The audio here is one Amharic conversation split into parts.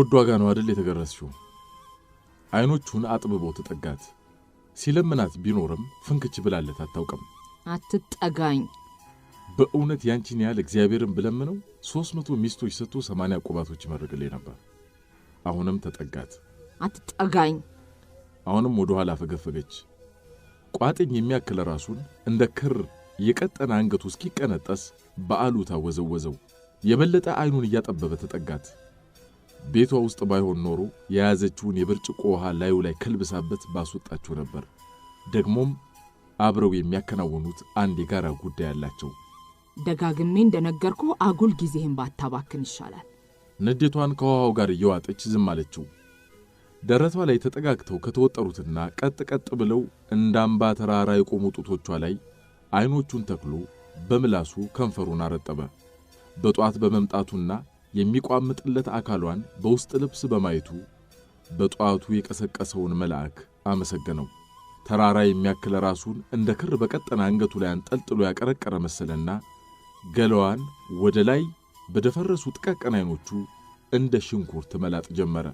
በውድ ዋጋ ነው አይደል የተገረስሽው? አይኖቹን አጥብቦ ተጠጋት። ሲለምናት ቢኖርም ፍንክች ብላለት አታውቅም። አትጠጋኝ። በእውነት ያንቺን ያህል እግዚአብሔርን ብለምነው 300 ሚስቶች ሰጥቶ 80 ቁባቶች ይመርግልኝ ነበር። አሁንም ተጠጋት። አትጠጋኝ። አሁንም ወደ ኋላ ፈገፈገች። ቋጥኝ የሚያክል ራሱን እንደ ክር የቀጠነ አንገቱ እስኪቀነጠስ በአሉታ ወዘወዘው። የበለጠ አይኑን እያጠበበ ተጠጋት። ቤቷ ውስጥ ባይሆን ኖሮ የያዘችውን የብርጭቆ ውሃ ላዩ ላይ ከልብሳበት ባስወጣችው ነበር። ደግሞም አብረው የሚያከናውኑት አንድ የጋራ ጉዳይ አላቸው። ደጋግሜ እንደነገርኩ አጉል ጊዜህን ባታባክን ይሻላል። ንዴቷን ከውሃው ጋር እየዋጠች ዝም አለችው። ደረቷ ላይ ተጠጋግተው ከተወጠሩትና ቀጥ ቀጥ ብለው እንዳምባ ተራራ የቆሙ ጡቶቿ ላይ አይኖቹን ተክሎ በምላሱ ከንፈሩን አረጠበ። በጧት በመምጣቱና የሚቋምጥለት አካሏን በውስጥ ልብስ በማየቱ በጧቱ የቀሰቀሰውን መልአክ አመሰገነው። ተራራ የሚያክል ራሱን እንደ ክር በቀጠነ አንገቱ ላይ አንጠልጥሎ ያቀረቀረ መሰለና ገላዋን ወደ ላይ በደፈረሱ ጥቃቅን አይኖቹ እንደ ሽንኩርት መላጥ ጀመረ።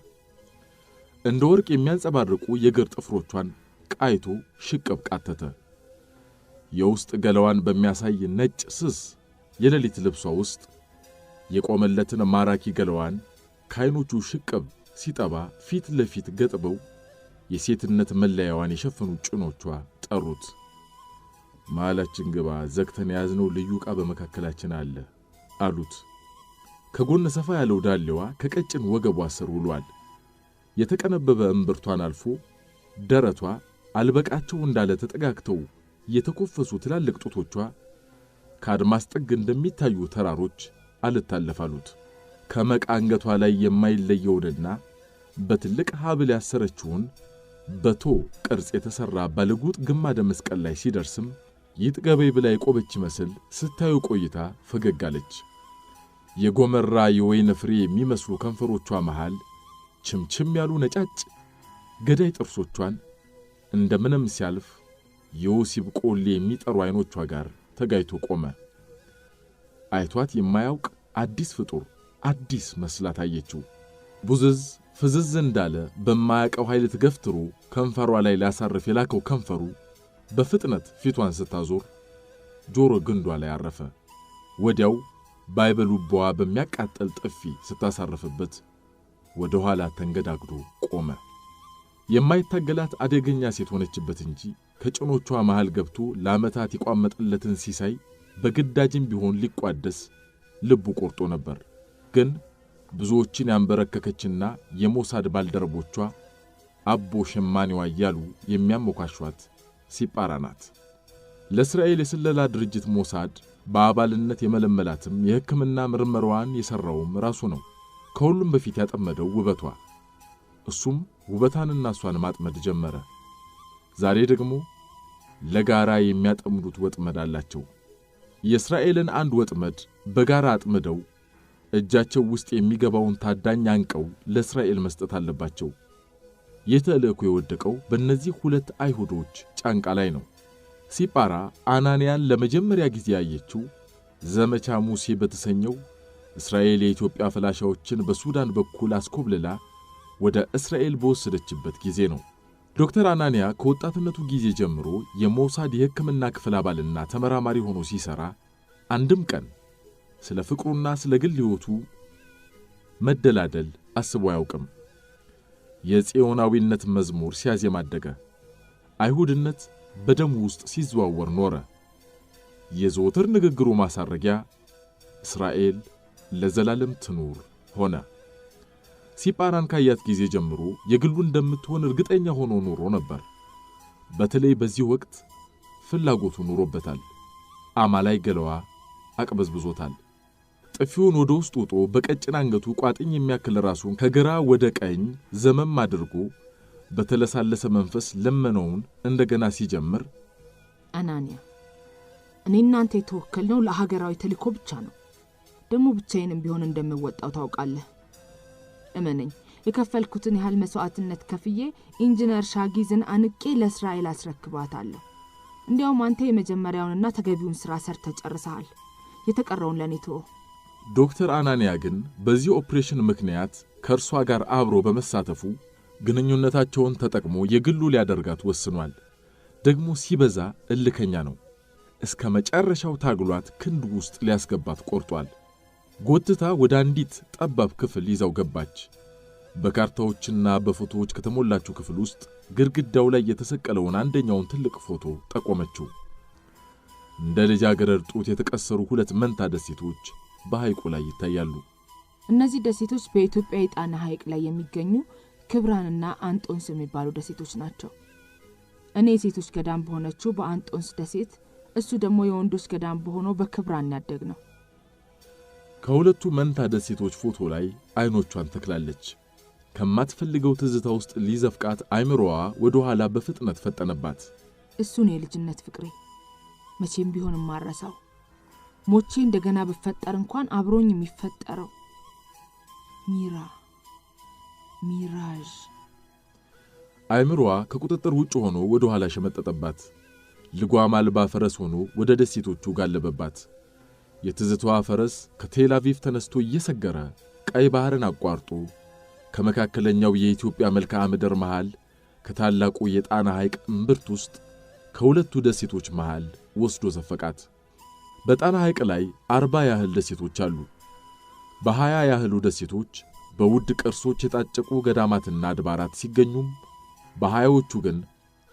እንደ ወርቅ የሚያንጸባርቁ የግር ጥፍሮቿን ቃይቶ ሽቅብ ቃተተ። የውስጥ ገላዋን በሚያሳይ ነጭ ስስ የሌሊት ልብሷ ውስጥ የቆመለትን ማራኪ ገላዋን ከዓይኖቹ ሽቅብ ሲጠባ ፊት ለፊት ገጥበው የሴትነት መለያዋን የሸፈኑ ጭኖቿ ጠሩት። መሃላችን ግባ፣ ዘግተን ያዝነው ልዩ ዕቃ በመካከላችን አለ አሉት። ከጎን ሰፋ ያለው ዳሌዋ ከቀጭን ወገቧ ስር ውሏል። የተቀነበበ እምብርቷን አልፎ ደረቷ አልበቃቸው እንዳለ ተጠጋግተው የተኮፈሱ ትላልቅ ጡቶቿ ከአድማስ ጥግ እንደሚታዩ ተራሮች አልታለፋሉት። ከመቃ አንገቷ ላይ የማይለየውንና በትልቅ ሐብል ያሰረችውን በቶ ቅርጽ የተሠራ ባለጉጥ ግማደ መስቀል ላይ ሲደርስም ይጥገበይ ብላ የቆበች መስል ስታዩ ቆይታ ፈገግ አለች። የጎመራ የወይን ፍሬ የሚመስሉ ከንፈሮቿ መሃል ችምችም ያሉ ነጫጭ ገዳይ ጥርሶቿን እንደምንም ሲያልፍ የወሲብ ቆሌ የሚጠሩ አይኖቿ ጋር ተጋይቶ ቆመ። አይቷት የማያውቅ አዲስ ፍጡር አዲስ መስላ ታየችው። ቡዝዝ ፍዝዝ እንዳለ በማያውቀው ኃይል ተገፍትሮ ከንፈሯ ላይ ሊያሳርፍ የላከው ከንፈሩ በፍጥነት ፊቷን ስታዞር ጆሮ ግንዷ ላይ አረፈ። ወዲያው ባይበሉቧ በሚያቃጠል ጥፊ ስታሳርፍበት ወደ ኋላ ተንገዳግዶ ቆመ። የማይታገላት አደገኛ ሴት ሆነችበት እንጂ ከጭኖቿ መሃል ገብቶ ለዓመታት የቋመጠለትን ሲሳይ በግዳጅም ቢሆን ሊቋደስ ልቡ ቆርጦ ነበር። ግን ብዙዎችን ያንበረከከችና የሞሳድ ባልደረቦቿ አቦ ሸማኔዋ እያሉ የሚያሞካሿት ሲጳራ ናት። ለእስራኤል የስለላ ድርጅት ሞሳድ በአባልነት የመለመላትም የሕክምና ምርመራዋን የሠራውም ራሱ ነው። ከሁሉም በፊት ያጠመደው ውበቷ። እሱም ውበታንና እሷን ማጥመድ ጀመረ። ዛሬ ደግሞ ለጋራ የሚያጠምዱት ወጥመድ አላቸው። የእስራኤልን አንድ ወጥመድ በጋራ አጥምደው እጃቸው ውስጥ የሚገባውን ታዳኝ አንቀው ለእስራኤል መስጠት አለባቸው። የተልእኮ የወደቀው በእነዚህ ሁለት አይሁዶች ጫንቃ ላይ ነው። ሲጳራ አናንያን ለመጀመሪያ ጊዜ ያየችው ዘመቻ ሙሴ በተሰኘው እስራኤል የኢትዮጵያ ፈላሻዎችን በሱዳን በኩል አስኮብልላ ወደ እስራኤል በወሰደችበት ጊዜ ነው። ዶክተር አናንያ ከወጣትነቱ ጊዜ ጀምሮ የሞሳድ የሕክምና ክፍል አባልና ተመራማሪ ሆኖ ሲሰራ አንድም ቀን ስለ ፍቅሩና ስለ ግል ሕይወቱ መደላደል አስቦ አያውቅም። የጽዮናዊነት መዝሙር ሲያዜም አደገ። አይሁድነት በደሙ ውስጥ ሲዘዋወር ኖረ። የዘወትር ንግግሩ ማሳረጊያ እስራኤል ለዘላለም ትኑር ሆነ። ሲጳራን ካያት ጊዜ ጀምሮ የግሉ እንደምትሆን እርግጠኛ ሆኖ ኖሮ ነበር። በተለይ በዚህ ወቅት ፍላጎቱ ኑሮበታል። አማላይ ገለዋ አቅበዝብዞታል። ጥፊውን ወደ ውስጥ ውጦ በቀጭን አንገቱ ቋጥኝ የሚያክል ራሱን ከግራ ወደ ቀኝ ዘመም አድርጎ በተለሳለሰ መንፈስ ለመነውን እንደገና ሲጀምር፣ አናንያ፣ እኔ እናንተ የተወከልነው ለሀገራዊ ተልእኮ ብቻ ነው። ደግሞ ብቻዬንም ቢሆን እንደምወጣው ታውቃለህ። እመነኝ፣ የከፈልኩትን ያህል መስዋዕትነት ከፍዬ ኢንጂነር ሻጊዝን አንቄ ለእስራኤል አስረክባታለሁ። እንዲያውም አንተ የመጀመሪያውንና ተገቢውን ሥራ ሰርተህ ጨርሰሃል። የተቀረውን ለኔ ተወው። ዶክተር አናንያ ግን በዚህ ኦፕሬሽን ምክንያት ከእርሷ ጋር አብሮ በመሳተፉ ግንኙነታቸውን ተጠቅሞ የግሉ ሊያደርጋት ወስኗል። ደግሞ ሲበዛ እልከኛ ነው። እስከ መጨረሻው ታግሏት ክንዱ ውስጥ ሊያስገባት ቆርጧል። ጎትታ ወደ አንዲት ጠባብ ክፍል ይዛው ገባች። በካርታዎችና በፎቶዎች ከተሞላችው ክፍል ውስጥ ግድግዳው ላይ የተሰቀለውን አንደኛውን ትልቅ ፎቶ ጠቆመችው። እንደ ልጃገረድ ጡት የተቀሰሩ 2 መንታ ደሴቶች በሐይቁ ላይ ይታያሉ። እነዚህ ደሴቶች በኢትዮጵያ የጣና ሐይቅ ላይ የሚገኙ ክብራንና አንጦንስ የሚባሉ ደሴቶች ናቸው። እኔ የሴቶች ገዳም በሆነችው በአንጦንስ ደሴት፣ እሱ ደግሞ የወንዶች ገዳም በሆነው በክብራን ያደግነው። ከሁለቱ መንታ ደሴቶች ፎቶ ላይ አይኖቿን ተክላለች። ከማትፈልገው ትዝታ ውስጥ ሊዘፍቃት አይምሮዋ ወደ ኋላ በፍጥነት ፈጠነባት። እሱን የልጅነት ፍቅሬ መቼም ቢሆን ማረሳው። ሞቼ እንደገና በፈጠር እንኳን አብሮኝ የሚፈጠረው ሚራዥ። አይምሮዋ ከቁጥጥር ውጭ ሆኖ ወደ ኋላ ሸመጠጠባት። ልጓም አልባ ፈረስ ሆኖ ወደ ደሴቶቹ ጋለበባት። የትዝታዋ ፈረስ ከቴል አቪቭ ተነስቶ እየሰገረ ቀይ ባህርን አቋርጦ ከመካከለኛው የኢትዮጵያ መልክዓ ምድር መሃል ከታላቁ የጣና ሐይቅ እምብርት ውስጥ ከሁለቱ ደሴቶች መሃል ወስዶ ዘፈቃት። በጣና ሐይቅ ላይ 40 ያህል ደሴቶች አሉ። በ20 ያህሉ ደሴቶች በውድ ቅርሶች የታጨቁ ገዳማትና አድባራት ሲገኙም በ20ዎቹ ግን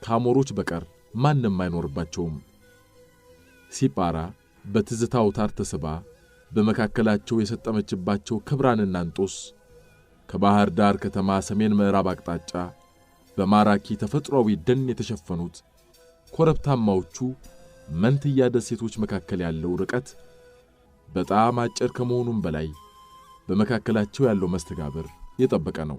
ካሞሮች በቀር ማንም አይኖርባቸውም። ሲጳራ በትዝታ አውታር ተስባ በመካከላቸው የሰጠመችባቸው ክብራንና አንጦስ ከባህር ዳር ከተማ ሰሜን ምዕራብ አቅጣጫ በማራኪ ተፈጥሯዊ ደን የተሸፈኑት ኮረብታማዎቹ መንትያ ደሴቶች መካከል ያለው ርቀት በጣም አጭር ከመሆኑም በላይ በመካከላቸው ያለው መስተጋብር የጠበቀ ነው።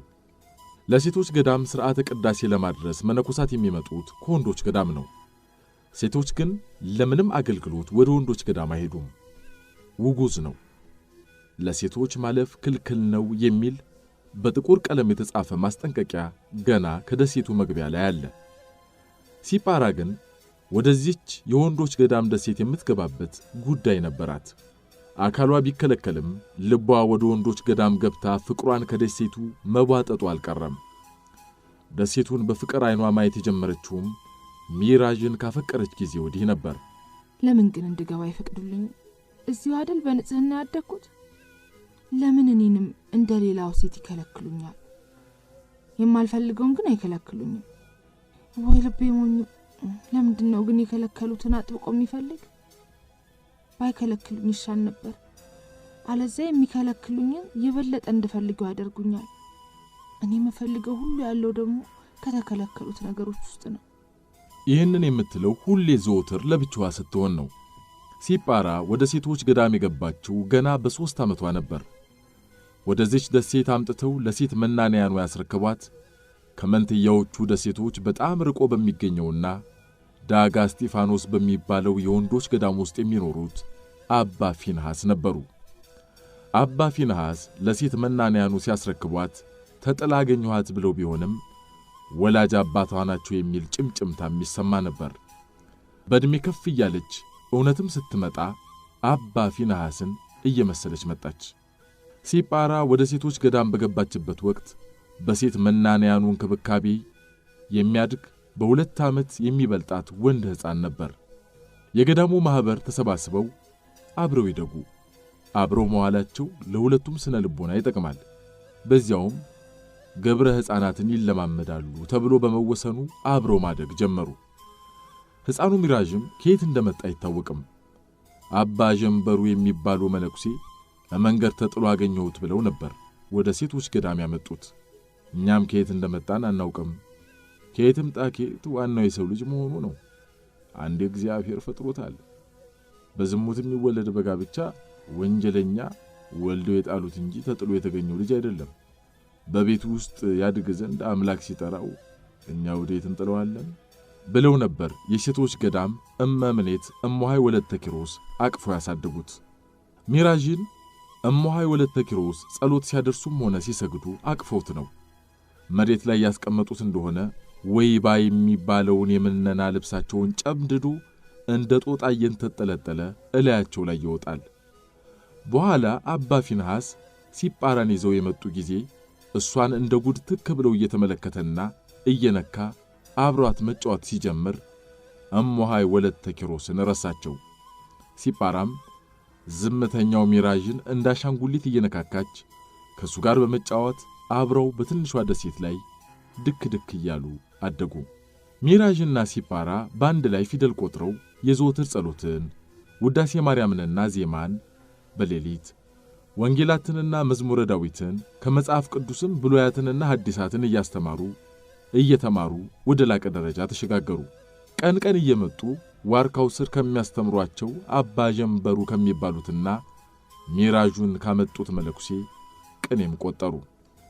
ለሴቶች ገዳም ሥርዓተ ቅዳሴ ለማድረስ መነኮሳት የሚመጡት ከወንዶች ገዳም ነው። ሴቶች ግን ለምንም አገልግሎት ወደ ወንዶች ገዳም አይሄዱም። ውጉዝ ነው። ለሴቶች ማለፍ ክልክል ነው የሚል በጥቁር ቀለም የተጻፈ ማስጠንቀቂያ ገና ከደሴቱ መግቢያ ላይ አለ። ሲጳራ ግን ወደዚች የወንዶች ገዳም ደሴት የምትገባበት ጉዳይ ነበራት። አካሏ ቢከለከልም ልቧ ወደ ወንዶች ገዳም ገብታ ፍቅሯን ከደሴቱ መቧጠጡ አልቀረም። ደሴቱን በፍቅር አይኗ ማየት የጀመረችውም ሚራዥን ካፈቀረች ጊዜ ወዲህ ነበር። ለምን ግን እንድገባ ይፈቅዱልኝ? እዚሁ አይደል በንጽህና ያደግኩት? ለምን እኔንም እንደሌላው ሴት ይከለክሉኛል? የማልፈልገውን ግን አይከለክሉኝም። ወይ ልቤ ሞኝ! ለምንድነው ግን የከለከሉትን አጥብቆ የሚፈልግ? ባይከለክሉኝ ይሻል ነበር። አለዚያ የሚከለክሉኝን የበለጠ እንድፈልገው ያደርጉኛል። እኔ የምፈልገው ሁሉ ያለው ደግሞ ከተከለከሉት ነገሮች ውስጥ ነው። ይህንን የምትለው ሁሌ ዘወትር ለብቻዋ ስትሆን ነው። ሲጳራ ወደ ሴቶች ገዳም የገባችው ገና በ3 ዓመቷ ነበር። ወደዚች ደሴት አምጥተው ለሴት መናንያኑ ያስረከቧት ከመንትያዎቹ ደሴቶች በጣም ርቆ በሚገኘውና ዳጋ እስጢፋኖስ በሚባለው የወንዶች ገዳም ውስጥ የሚኖሩት አባ ፊንሐስ ነበሩ። አባ ፊንሐስ ለሴት መናንያኑ ሲያስረክቧት ተጥላ አገኘኋት ብለው ቢሆንም ወላጅ አባቷ ናቸው የሚል ጭምጭምታ የሚሰማ ነበር። በዕድሜ ከፍ እያለች እውነትም ስትመጣ አባ ፊንሐስን እየመሰለች መጣች። ሲጳራ ወደ ሴቶች ገዳም በገባችበት ወቅት በሴት መናንያኑ እንክብካቤ የሚያድግ በ2 ዓመት የሚበልጣት ወንድ ሕፃን ነበር። የገዳሙ ማኅበር ተሰባስበው አብረው ይደጉ። አብረው መዋላቸው ለሁለቱም ስነ ልቦና ይጠቅማል። በዚያውም ገብረ ሕፃናትን ይለማመዳሉ ተብሎ በመወሰኑ አብረው ማደግ ጀመሩ። ሕፃኑ ሚራዥም ከየት እንደመጣ አይታወቅም። አባ ጀንበሩ የሚባሉ መነኩሴ ለመንገድ ተጥሎ አገኘሁት ብለው ነበር ወደ ሴቶች ገዳም ያመጡት። እኛም ከየት እንደመጣን አናውቅም። ከየትም ጣኬት ዋናው የሰው ልጅ መሆኑ ነው። አንድ እግዚአብሔር ፈጥሮታል። በዝሙት የሚወለድ በጋብቻ ወንጀለኛ ወልዶ የጣሉት እንጂ ተጥሎ የተገኘው ልጅ አይደለም። በቤቱ ውስጥ ያድግ ዘንድ አምላክ ሲጠራው እኛ ወዴት እንጥለዋለን ብለው ነበር የሴቶች ገዳም እመምኔት እሞሃይ ወለተ ኪሮስ አቅፎ ያሳደጉት። ሚራዥን እሞሃይ ወለተ ኪሮስ ጸሎት ሲያደርሱም ሆነ ሲሰግዱ አቅፎት ነው። መሬት ላይ ያስቀመጡት እንደሆነ ወይባ የሚባለውን የምነና ልብሳቸውን ጨምድዶ እንደ ጦጣ እየተንጠለጠለ እላያቸው ላይ ይወጣል። በኋላ አባ ፊንሐስ ሲጳራን ይዘው የመጡ ጊዜ እሷን እንደ ጉድ ትክ ብለው እየተመለከተና እየነካ አብሯት መጫወት ሲጀምር እሞሃይ ወለተ ኪሮስን ረሳቸው። ሲጳራም ዝምተኛው ሚራዥን እንዳሻንጉሊት እየነካካች ከሱ ጋር በመጫወት አብረው በትንሿ ደሴት ላይ ድክ ድክ እያሉ አደጉ። ሚራዥና ሲጳራ በአንድ ላይ ፊደል ቆጥረው የዘወትር ጸሎትን፣ ውዳሴ ማርያምንና ዜማን በሌሊት ወንጌላትንና መዝሙረ ዳዊትን ከመጽሐፍ ቅዱስም ብሉያትንና ሐዲሳትን እየተማሩ ወደ ላቀ ደረጃ ተሸጋገሩ። ቀን ቀን እየመጡ ዋርካው ስር ከሚያስተምሯቸው አባ ጀንበሩ ከሚባሉትና ሚራዡን ካመጡት መለኩሴ ቅኔም ቆጠሩ።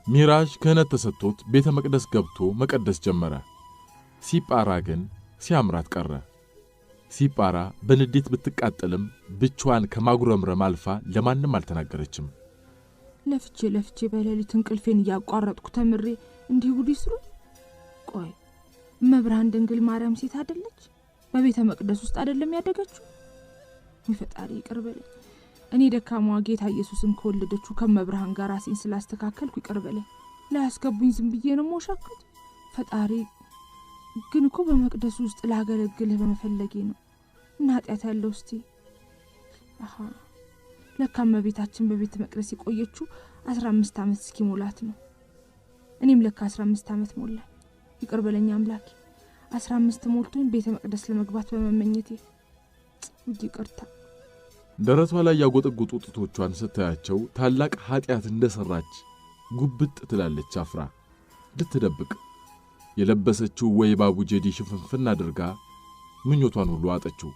ሚራዥ ክህነት ተሰጥቶት ቤተ መቅደስ ገብቶ መቀደስ ጀመረ። ሲጳራ ግን ሲያምራት ቀረ። ሲጳራ በንዴት ብትቃጠልም ብቻዋን ከማጉረምረም አልፋ ለማንም አልተናገረችም። ለፍቼ በሌሊት እንቅልፌን እያቋረጥኩ ተምሬ እንዲህ ጉድ ይስሩ። ቆይ እመብርሃን ድንግል ማርያም ሴት አይደለች? በቤተ መቅደስ ውስጥ አይደለም ያደገችው? ፈጣሪ ይቅር በለኝ። እኔ ደካማዋ ጌታ ኢየሱስን ከወለደችው ከመብርሃን ጋር ራሴን ስላስተካከልኩ ይቅር በለኝ። ላያስገቡኝ ዝም ብዬ ነው ሞሻክት። ፈጣሪ ግን እኮ በመቅደስ ውስጥ ላገለግልህ በመፈለጌ ነው። እና ኃጢአት ያለው እስቲ ለካም በቤታችን በቤተ መቅደስ የቆየችው 15 ዓመት እስኪሞላት ነው። እኔም ለካ 15 ዓመት ሞላኝ። ይቅር በለኝ አምላኬ። 15 ሞልቶኝ ቤተ መቅደስ ለመግባት በመመኘቴ ይቅርታ። ደረቷ ላይ ያጎጠጎጡ ጡቶቿን ስታያቸው ታላቅ ኃጢአት እንደሰራች ጉብጥ ትላለች አፍራ ልትደብቅ። የለበሰችው ወይባቡ ጀዲ ሽፍንፍና አድርጋ ምኞቷን ሁሉ አጠችው።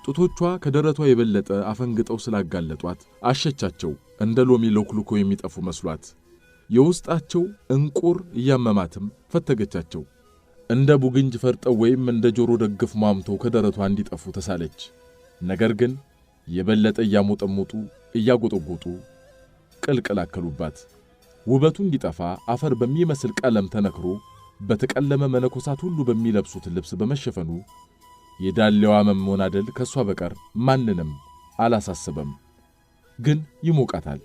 ጡቶቿ ከደረቷ የበለጠ አፈንግጠው ስላጋለጧት አሸቻቸው። እንደ ሎሚ ለኩልኮ የሚጠፉ መስሏት የውስጣቸው እንቁር እያመማትም ፈተገቻቸው። እንደ ቡግንጅ ፈርጠው ወይም እንደ ጆሮ ደግፍ ማምተው ከደረቷ እንዲጠፉ ተሳለች። ነገር ግን የበለጠ እያሞጠሞጡ እያጎጠጎጡ ቅልቅል አከሉባት። ውበቱ እንዲጠፋ አፈር በሚመስል ቀለም ተነክሮ በተቀለመ መነኮሳት ሁሉ በሚለብሱት ልብስ በመሸፈኑ የዳሌዋ መሞናደል ከሷ በቀር ማንንም አላሳሰበም። ግን ይሞቃታል።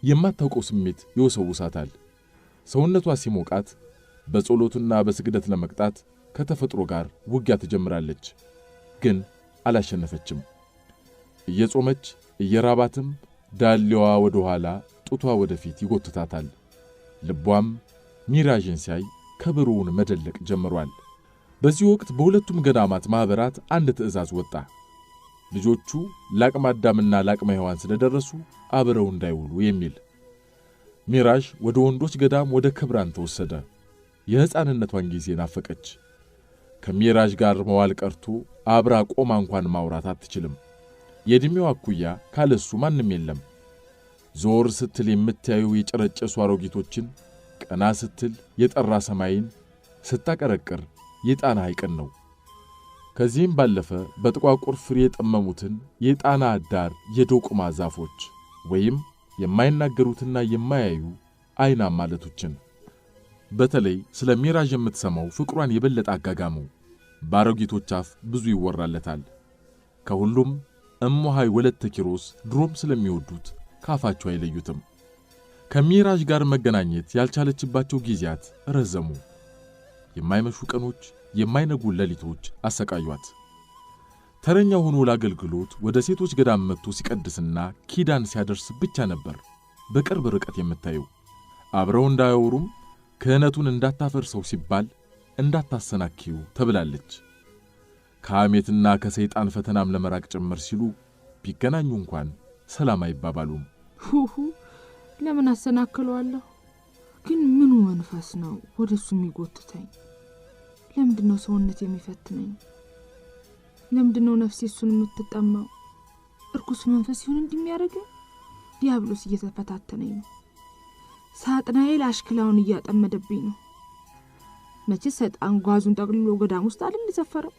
የማታውቀው ስሜት ይወሰውሳታል። ሰውነቷ ሲሞቃት በጸሎትና በስግደት ለመቅጣት ከተፈጥሮ ጋር ውጊያ ትጀምራለች። ግን አላሸነፈችም። እየጾመች እየራባትም ዳሌዋ ወደ ኋላ ጡቷ ወደፊት ይጎትታታል። ልቧም ሚራዥን ሲያይ ከበሮውን መደለቅ ጀምሯል። በዚህ ወቅት በሁለቱም ገዳማት ማኅበራት አንድ ትእዛዝ ወጣ። ልጆቹ ለአቅመ አዳምና ለአቅመ ሔዋን ስለደረሱ አብረው እንዳይውሉ የሚል። ሚራዥ ወደ ወንዶች ገዳም ወደ ክብራን ተወሰደ። የሕፃንነቷን ጊዜ ናፈቀች። ከሚራዥ ጋር መዋል ቀርቶ አብራ ቆማ እንኳን ማውራት አትችልም። የዕድሜዋ እኩያ ካለሱ ማንም የለም። ዞር ስትል የምታዩ የጨረጨሱ አሮጊቶችን፣ ቀና ስትል የጠራ ሰማይን፣ ስታቀረቅር የጣና ሐይቅን ነው። ከዚህም ባለፈ በጥቋቁር ፍሬ የጠመሙትን የጣና ዳር የዶቅማ ዛፎች ወይም የማይናገሩትና የማያዩ አይናም ማለቶችን። በተለይ ስለ ሚራዥ የምትሰማው ፍቅሯን የበለጠ አጋጋመው። ባሮጊቶች አፍ ብዙ ይወራለታል። ከሁሉም እሞሃይ ወለተ ኪሮስ ድሮም ስለሚወዱት ካፋቸው አይለዩትም። ከሚራዥ ጋር መገናኘት ያልቻለችባቸው ጊዜያት ረዘሙ። የማይመሹ ቀኖች፣ የማይነጉ ሌሊቶች አሰቃዩት። ተረኛው ሆኖ ለአገልግሎት ወደ ሴቶች ገዳም መጥቶ ሲቀድስና ኪዳን ሲያደርስ ብቻ ነበር በቅርብ ርቀት የምታየው። አብረው እንዳያወሩም ክህነቱን እንዳታፈርሰው ሲባል እንዳታሰናክዩ ተብላለች። ከሐሜትና ከሰይጣን ፈተናም ለመራቅ ጭምር ሲሉ ቢገናኙ እንኳን ሰላም አይባባሉም። ለምን አሰናክለዋለሁ? ግን ምኑ መንፈስ ነው ወደሱ የሚጎትተኝ? ለምንድነው ሰውነት የሚፈትነኝ? ለምንድነው ነፍሴ እሱን የምትጠማው? እርኩስ መንፈስ ይሁን እንደሚያደርገኝ ዲያብሎስ እየተፈታተነኝ ነው። ሳጥናኤል አሽክላውን እያጠመደብኝ ነው። መቼ ሰይጣን ጓዙን ጠቅልሎ ገዳም ውስጥ አይደል ዘፈረው?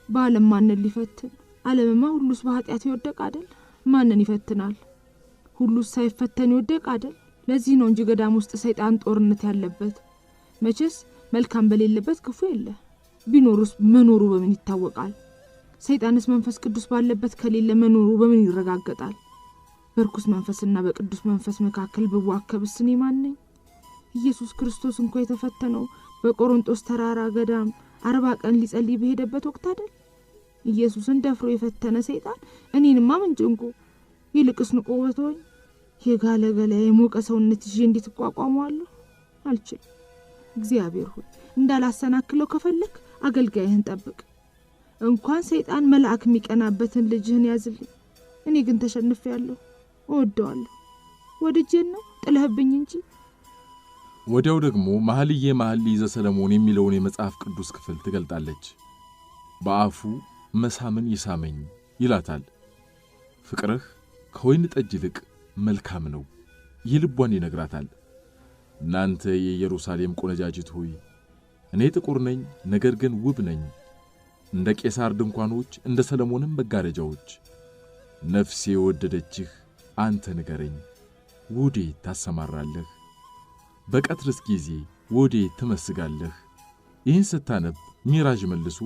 በዓለም ማንን ሊፈትን? ዓለምማ ሁሉስ በኃጢአት ይወደቅ አይደል? ማንን ይፈትናል? ሁሉስ ሳይፈተን ይወደቅ አይደል? ለዚህ ነው እንጂ ገዳም ውስጥ ሰይጣን ጦርነት ያለበት። መቼስ መልካም በሌለበት ክፉ የለ። ቢኖርስ መኖሩ በምን ይታወቃል? ሰይጣንስ መንፈስ ቅዱስ ባለበት ከሌለ መኖሩ በምን ይረጋገጣል? በርኩስ መንፈስና በቅዱስ መንፈስ መካከል ብዋከብስ እኔ ማን ነኝ? ኢየሱስ ክርስቶስ እንኳን የተፈተነው በቆሮንቶስ ተራራ ገዳም 40 ቀን ሊጸልይ በሄደበት ወቅት አይደል? ኢየሱስን ደፍሮ የፈተነ ሰይጣን እኔንማ ምን ጭንቁ? ይልቅስ ንቆወት ሆይ የጋለ ገላ የሞቀ ሰውነት ይዤ እንዴት እቋቋመዋለሁ? አልችልም። እግዚአብሔር ሆይ እንዳላሰናክለው ከፈለክ አገልጋይህን ጠብቅ። እንኳን ሰይጣን መልአክ የሚቀናበትን ልጅህን ያዝልኝ። እኔ ግን ተሸንፌያለሁ። እወደዋለሁ። ወድጄን ነው ጥለህብኝ እንጂ። ወዲያው ደግሞ መኃልየ መኃልይ ዘሰሎሞን የሚለውን የመጽሐፍ ቅዱስ ክፍል ትገልጣለች። በአፉ መሳምን ይሳመኝ ይላታል። ፍቅርህ ከወይን ጠጅ ይልቅ መልካም ነው የልቧን ይነግራታል። እናንተ የኢየሩሳሌም ቆነጃጅት ሆይ እኔ ጥቁር ነኝ፣ ነገር ግን ውብ ነኝ፣ እንደ ቄሳር ድንኳኖች እንደ ሰሎሞንም መጋረጃዎች። ነፍሴ የወደደችህ አንተ ንገረኝ፣ ወዴት ታሰማራለህ? በቀትርስ ጊዜ ወዴት ትመስጋለህ? ይህን ስታነብ ሚራዥ መልሶ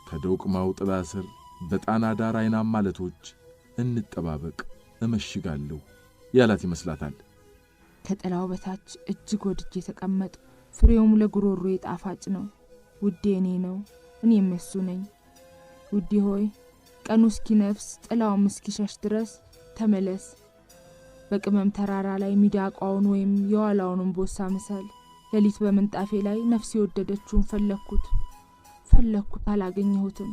ከዶቅማው ጥላ ስር በጣና ዳር አይናማ ማለቶች እንጠባበቅ እመሽጋለሁ ያላት ይመስላታል። ከጥላው በታች እጅግ ወድጄ ተቀመጥ፣ ፍሬውም ለጉሮሮ ጣፋጭ ነው። ውዴ እኔ ነው፣ እኔም እሱ ነኝ። ውዴ ሆይ ቀኑ እስኪነፍስ ጥላውም እስኪሸሽ ድረስ ተመለስ። በቅመም ተራራ ላይ ሚዳቋውን ወይም የዋላውን ቦሳ ምሰል። ሌሊት በመንጣፌ ላይ ነፍስ የወደደችውን ፈለኩት አላገኘሁትም።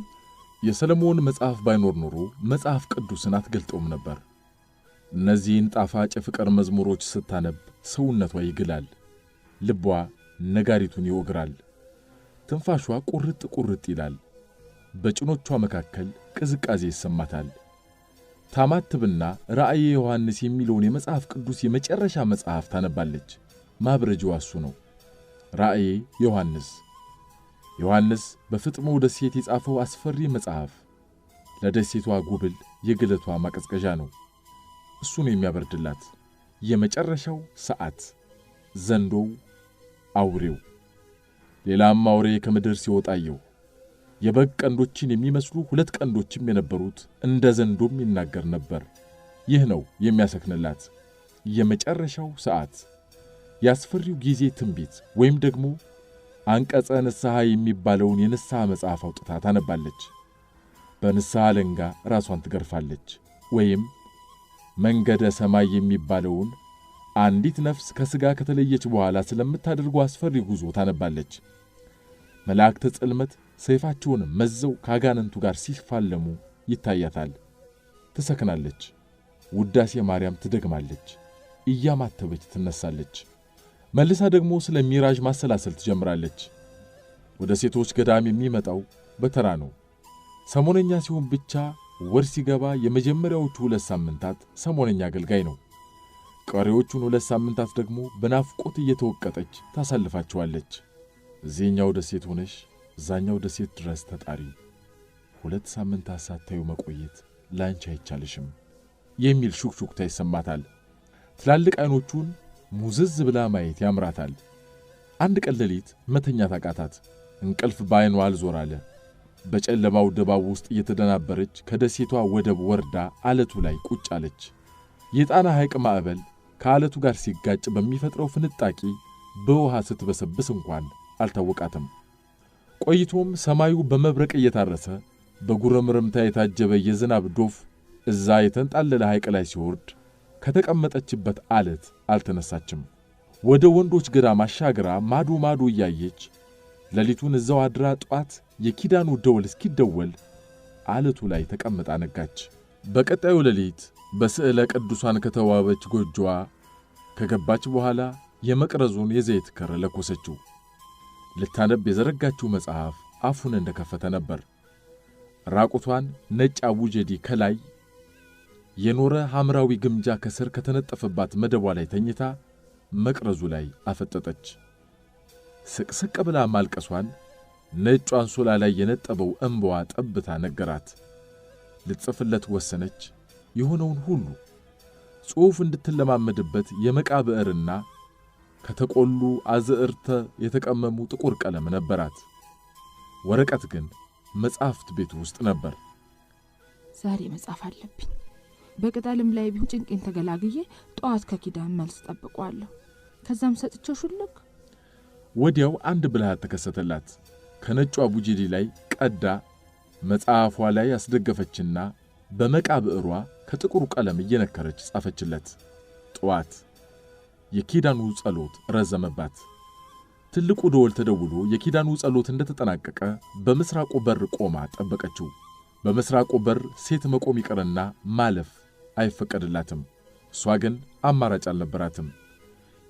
የሰሎሞን መጽሐፍ ባይኖር ኖሮ መጽሐፍ ቅዱስን አትገልጠውም ነበር። እነዚህን ጣፋጭ ፍቅር መዝሙሮች ስታነብ ሰውነቷ ይግላል፣ ልቧ ነጋሪቱን ይወግራል፣ ትንፋሿ ቁርጥ ቁርጥ ይላል፣ በጭኖቿ መካከል ቅዝቃዜ ይሰማታል። ታማትብና ራእየ ዮሐንስ የሚለውን የመጽሐፍ ቅዱስ የመጨረሻ መጽሐፍ ታነባለች። ማብረጃዋ እሱ ነው። ራእየ ዮሐንስ በፍጥሞ ደሴት የጻፈው አስፈሪ መጽሐፍ ለደሴቷ ጉብል የግለቷ ማቀዝቀዣ ነው። እሱን የሚያበርድላት የመጨረሻው ሰዓት ዘንዶው አውሬው። ሌላም አውሬ ከምድር ሲወጣየው የበግ ቀንዶችን የሚመስሉ 2 ቀንዶችም የነበሩት እንደ ዘንዶም ይናገር ነበር። ይህ ነው የሚያሰክንላት የመጨረሻው ሰዓት፣ ያስፈሪው ጊዜ ትንቢት ወይም ደግሞ አንቀጸ ንስሐ የሚባለውን የንስሐ መጽሐፍ አውጥታ ታነባለች። በንስሐ ለንጋ ራሷን ትገርፋለች። ወይም መንገደ ሰማይ የሚባለውን አንዲት ነፍስ ከሥጋ ከተለየች በኋላ ስለምታደርገው አስፈሪ ጉዞ ታነባለች። መላእክተ ጽልመት ሰይፋቸውን መዘው ከአጋንንቱ ጋር ሲፋለሙ ይታያታል። ትሰክናለች። ውዳሴ ማርያም ትደግማለች። እያማተበች ትነሳለች። መልሳ ደግሞ ስለ ሚራዥ ማሰላሰል ትጀምራለች። ወደ ሴቶች ገዳም የሚመጣው በተራ ነው። ሰሞነኛ ሲሆን ብቻ ወር ሲገባ የመጀመሪያዎቹ 2 ሳምንታት ሰሞነኛ አገልጋይ ነው። ቀሪዎቹን 2 ሳምንታት ደግሞ በናፍቆት እየተወቀጠች ታሳልፋቸዋለች። እዚህኛው ደሴት ሆነሽ እዛኛው ደሴት ድረስ ተጣሪ፣ 2 ሳምንታት ሳታዩ መቆየት ላንቺ አይቻልሽም የሚል ሹክሹክታ ይሰማታል። ትላልቅ አይኖቹን ሙዝዝ ብላ ማየት ያምራታል። አንድ ቀን ሌሊት መተኛት አቃታት። እንቅልፍ ባይኗ አልዞር አለ። በጨለማው ድባብ ውስጥ እየተደናበረች ከደሴቷ ወደብ ወርዳ አለቱ ላይ ቁጭ አለች። የጣና ሐይቅ ማዕበል ከአለቱ ጋር ሲጋጭ በሚፈጥረው ፍንጣቂ በውሃ ስትበሰብስ እንኳን አልታወቃትም። ቆይቶም ሰማዩ በመብረቅ እየታረሰ በጉረምርምታ የታጀበ የዝናብ ዶፍ እዛ የተንጣለለ ሐይቅ ላይ ሲወርድ ከተቀመጠችበት አለት አልተነሳችም። ወደ ወንዶች ገዳም አሻግራ ማዶ ማዶ እያየች ሌሊቱን እዛው አድራ ጧት የኪዳኑ ደወል እስኪደወል አለቱ ላይ ተቀምጣ ነጋች። በቀጣዩ ሌሊት በስዕለ ቅዱሳን ከተዋበች ጎጆዋ ከገባች በኋላ የመቅረዙን የዘይት ክር ለኮሰችው። ልታነብ የዘረጋችው መጽሐፍ አፉን እንደከፈተ ነበር። ራቁቷን ነጭ አቡጀዲ ከላይ የኖረ ሐምራዊ ግምጃ ከስር ከተነጠፈባት መደቧ ላይ ተኝታ መቅረዙ ላይ አፈጠጠች። ስቅስቅ ብላ ማልቀሷን ነጭ አንሶላ ላይ የነጠበው እንባዋ ጠብታ ነገራት። ልትጽፍለት ወሰነች። የሆነውን ሁሉ ጽሑፍ እንድትለማመድበት የመቃብዕርና ከተቆሉ አዝዕርተ የተቀመሙ ጥቁር ቀለም ነበራት። ወረቀት ግን መጽሐፍት ቤቱ ውስጥ ነበር። ዛሬ መጻፍ አለብኝ። በቅጠልም ላይ ቢሆን ጭንቄን ተገላግዬ ጧት ከኪዳን መልስ ጠብቋለሁ። ከዛም ሰጥቼው ሹልክ ወዲያው አንድ ብልሃት ተከሰተላት። ከነጯ ቡጂዲ ላይ ቀዳ መጽሐፏ ላይ አስደገፈችና በመቃብሯ ከጥቁሩ ቀለም እየነከረች ጻፈችለት። ጧት የኪዳኑ ጸሎት ረዘመባት። ትልቁ ደወል ተደውሎ የኪዳኑ ጸሎት እንደተጠናቀቀ በምስራቁ በር ቆማ ጠበቀችው። በምስራቁ በር ሴት መቆም ይቀርና ማለፍ አይፈቀድላትም። እሷ ግን አማራጭ አልነበራትም።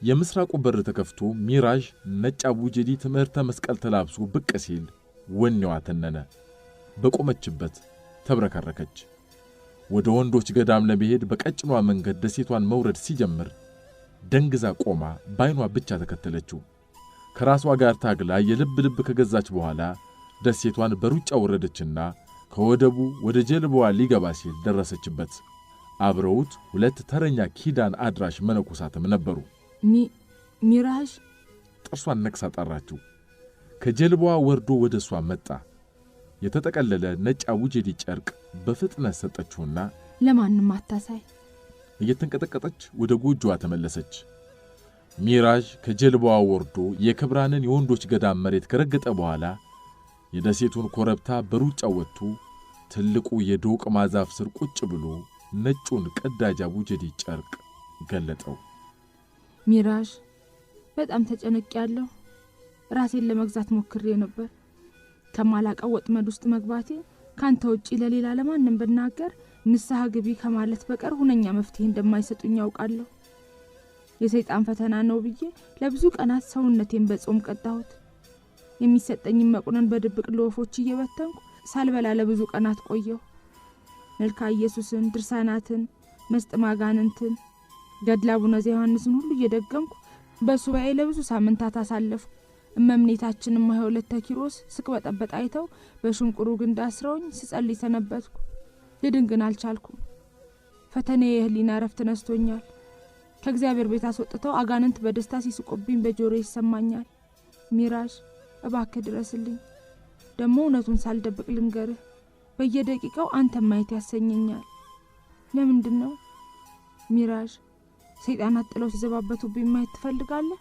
የምስራቁ በር ተከፍቶ ሚራዥ ነጭ አቡጀዲ ትምህርተ መስቀል ተላብሶ ብቅ ሲል ወኔዋ ተነነ። በቆመችበት ተብረከረከች። ወደ ወንዶች ገዳም ለመሄድ በቀጭኗ መንገድ ደሴቷን መውረድ ሲጀምር ደንግዛ ቆማ ባይኗ ብቻ ተከተለችው። ከራሷ ጋር ታግላ የልብ ልብ ከገዛች በኋላ ደሴቷን በሩጫ ወረደችና ከወደቡ ወደ ጀልባዋ ሊገባ ሲል ደረሰችበት። አብረውት 2 ተረኛ ኪዳን አድራሽ መነኮሳትም ነበሩ። ሚራዥ ጥርሷን ነክሳ ጠራችው። ከጀልባዋ ወርዶ ወደ እሷ መጣ። የተጠቀለለ ነጭ አቡጀዲ ጨርቅ በፍጥነት ሰጠችውና ለማንም አታሳይ። እየተንቀጠቀጠች ወደ ጎጆዋ ተመለሰች። ሚራዥ ከጀልባዋ ወርዶ የክብራንን የወንዶች ገዳም መሬት ከረገጠ በኋላ የደሴቱን ኮረብታ በሩጫ ወጥቶ ትልቁ የዶቅ ማዛፍ ስር ቁጭ ብሎ ነጩን ቀዳጅ አቡጀዲ ጨርቅ ገለጠው። ሚራዥ በጣም ተጨነቅያለሁ። ራሴን ለመግዛት ሞክሬ ነበር። ከማላቀው ወጥመድ ውስጥ መግባቴ ካንተ ውጪ ለሌላ ለማንም ብናገር ንስሐ ግቢ ከማለት በቀር ሁነኛ መፍትሄ እንደማይሰጡኝ ያውቃለሁ። የሰይጣን ፈተና ነው ብዬ ለብዙ ቀናት ሰውነቴን በጾም ቀጣሁት። የሚሰጠኝ መቁነን በድብቅ ለወፎች እየበተንኩ ሳልበላ ለብዙ ቀናት ቆየሁ። መልካ ኢየሱስን፣ ድርሳናትን፣ መስጥማጋንንትን፣ ገድለ አቡነ ዘዮሐንስን ሁሉ እየደገምኩ በሱባኤ ለብዙ ሳምንታት አሳለፍኩ። እመምኔታችን ማይወለተ ኪሮስ ስቅበጠበጥ አይተው በሽንቁሩ ግንድ አስረውኝ ስጸልይ ሰነበትኩ። ልድንግን አልቻልኩም። ፈተናዬ የህሊና ረፍት ነስቶኛል። ከእግዚአብሔር ቤት አስወጥተው አጋንንት በደስታ ሲስቆብኝ በጆሮዬ ይሰማኛል። ሚራዥ እባክህ ድረስልኝ። ደሞ እውነቱን ሳልደብቅ ልንገርህ፣ በየደቂቃው አንተ ማየት ያሰኘኛል። ለምንድነው ሚራዥ? ሰይጣናት ጥለው ሲዘባበቱብኝ ማየት ትፈልጋለህ?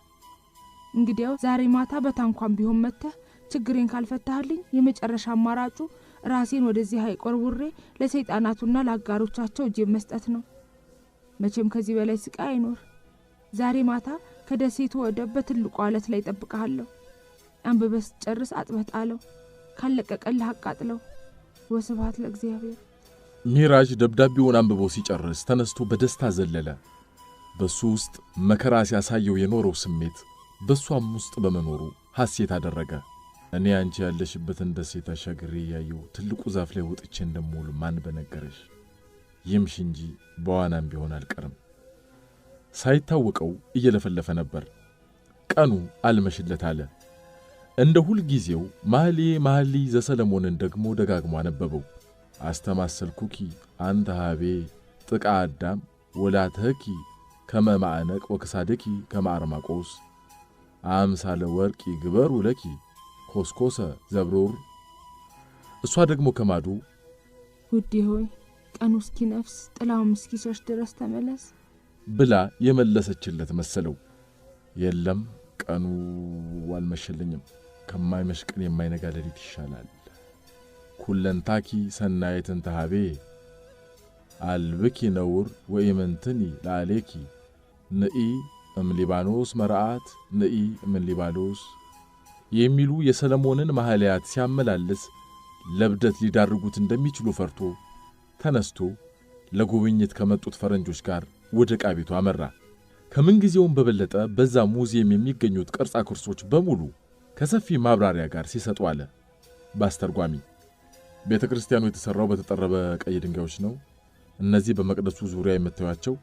እንግዲያው ዛሬ ማታ በታንኳን ቢሆን መተህ ችግሬን ካልፈታህልኝ የመጨረሻ አማራጩ ራሴን ወደዚህ ሐይቅ ወርውሬ ለሰይጣናቱና ለአጋሮቻቸው እጄ መስጠት ነው። መቼም ከዚህ በላይ ስቃይ አይኖር። ዛሬ ማታ ከደሴቱ ወደብ በትልቁ አለት ላይ ጠብቀሃለሁ። አንብበስ ጨርስ አጥበጣለው፣ ካለቀቀልህ አቃጥለው። ወስብሐት ለእግዚአብሔር። ሚራዥ ደብዳቤውን አንብቦ ሲጨርስ ተነስቶ በደስታ ዘለለ። በሱ ውስጥ መከራ ሲያሳየው የኖረው ስሜት በሷም ውስጥ በመኖሩ ሐሴት አደረገ። እኔ አንቺ ያለሽበትን ደሴት አሻግሬ ያየው ትልቁ ዛፍ ላይ ወጥቼ እንደምውል ማን በነገረሽ? ይምሽ እንጂ በዋናም ቢሆን አልቀርም። ሳይታወቀው እየለፈለፈ ነበር። ቀኑ አልመሽለት አለ። እንደ ሁል ጊዜው ማህሌ ዘሰለሞንን ደግሞ ደጋግሞ አነበበው። አስተማሰልኩኪ አንተ ሀቤ ጥቃ አዳም ወላተኪ ከመማዕነቅ ወክሳደኪ ከማርማቆስ አምሳለ ወርቂ ግበሩ ለኪ ኮስኮሰ ዘብሩር። እሷ ደግሞ ከማዱ ውዴ ሆይ ቀኑ እስኪነፍስ ጥላውም እስኪሸሽ ድረስ ተመለስ ብላ የመለሰችለት መሰለው። የለም ቀኑ አልመሸልኝም፣ ከማይመሽ ቀን የማይነጋ ሌሊት ይሻላል። ኩለንታኪ ሰናየትን ተሃቤ አልብኪ ነውር ወኢመንትኒ ለአሌኪ ንኢ እምሊባኖስ መርዓት ንኢ እምሊባኖስ የሚሉ የሰለሞንን ማህሌያት ሲያመላልስ ለብደት ሊዳርጉት እንደሚችሉ ፈርቶ ተነስቶ ለጉብኝት ከመጡት ፈረንጆች ጋር ወደ ዕቃ ቤቱ አመራ። ከምን ጊዜውም በበለጠ በዛ ሙዚየም የሚገኙት ቅርጻ ቅርሶች በሙሉ ከሰፊ ማብራሪያ ጋር ሲሰጡ አለ። ባስተርጓሚ ቤተ ክርስቲያኑ የተሰራው በተጠረበ ቀይ ድንጋዮች ነው። እነዚህ በመቅደሱ ዙሪያ የምታዩቸው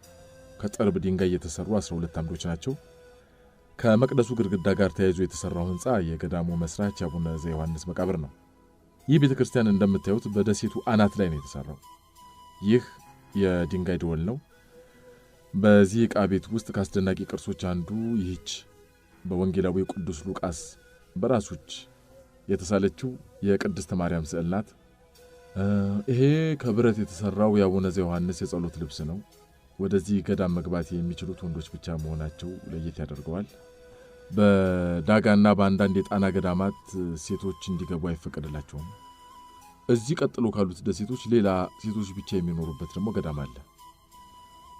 ከጠርብ ድንጋይ የተሰሩ 12 አምዶች ናቸው። ከመቅደሱ ግድግዳ ጋር ተያይዞ የተሰራው ህንጻ የገዳሙ መስራች አቡነ ዘዮሐንስ መቃብር ነው። ይህ ቤተ ክርስቲያን እንደምታዩት በደሴቱ አናት ላይ ነው የተሰራው። ይህ የድንጋይ ደወል ነው። በዚህ ዕቃ ቤት ውስጥ ካስደናቂ ቅርሶች አንዱ ይህች በወንጌላዊ ቅዱስ ሉቃስ በራሱ እጅ የተሳለችው የቅድስት ማርያም ስዕል ናት። ይሄ ከብረት የተሰራው የአቡነ ዘዮሐንስ የጸሎት ልብስ ነው። ወደዚህ ገዳም መግባት የሚችሉት ወንዶች ብቻ መሆናቸው ለየት ያደርገዋል። በዳጋና በአንዳንድ የጣና ገዳማት ሴቶች እንዲገቡ አይፈቀድላቸውም። እዚህ ቀጥሎ ካሉት ደሴቶች ሌላ ሴቶች ብቻ የሚኖሩበት ደግሞ ገዳም አለ።